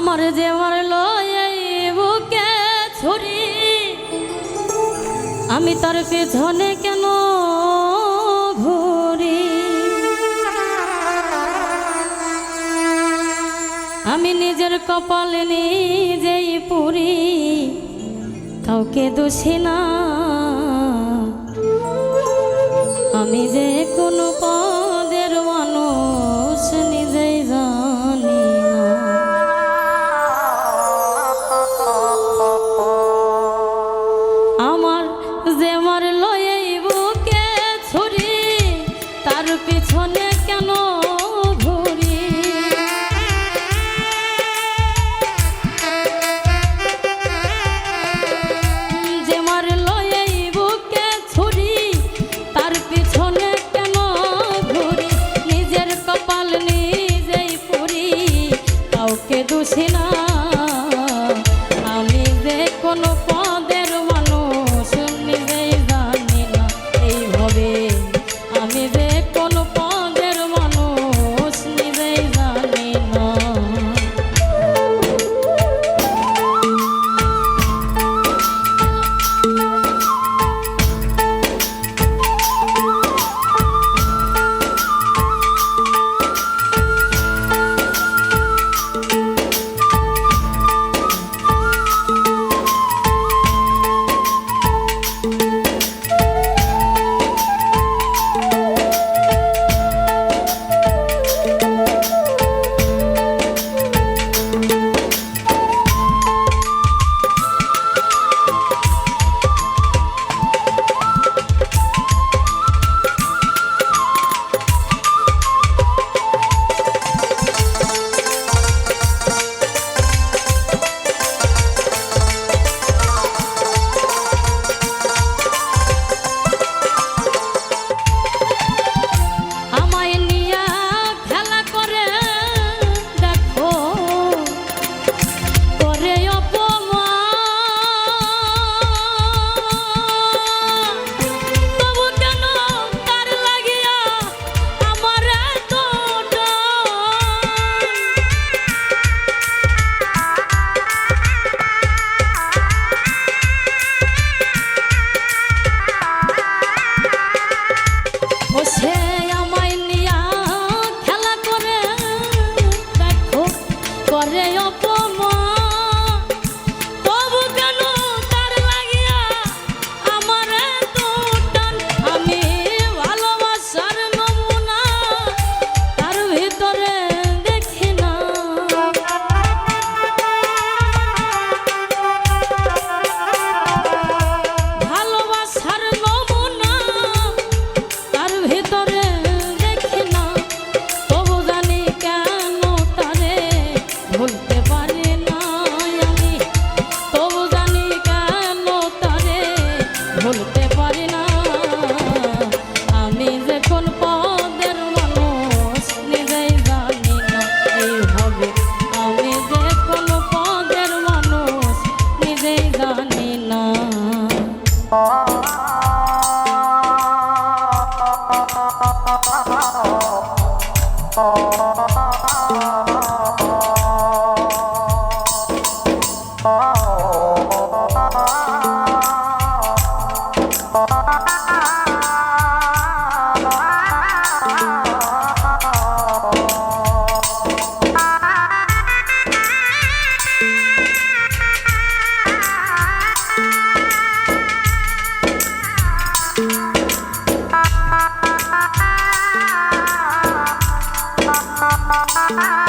আমার যে মারলো এই বুকে ছুরি, আমি তার পেছনে কেন ঘুরি? আমি নিজের কপালে নিজেই পুরি, কাউকে দোষী না। আমি যে কোনো পদের মানুষ নিজেই জানি না। আমার যে মারলো এই বুকে ছুরি, তার পিছনে কেন ঘুরি? যে মারলো এই বুকে ছুরি, তার পিছনে কেন ঘুরি? নিজের কপাল নিজেই পুরি, কাউকে দোষী না। আমি যে কোনো পদের মানুষ নিজেই জানি না। এইভাবে আমি যে কোনো পদের মানুষ নিজেই জানি না। Ah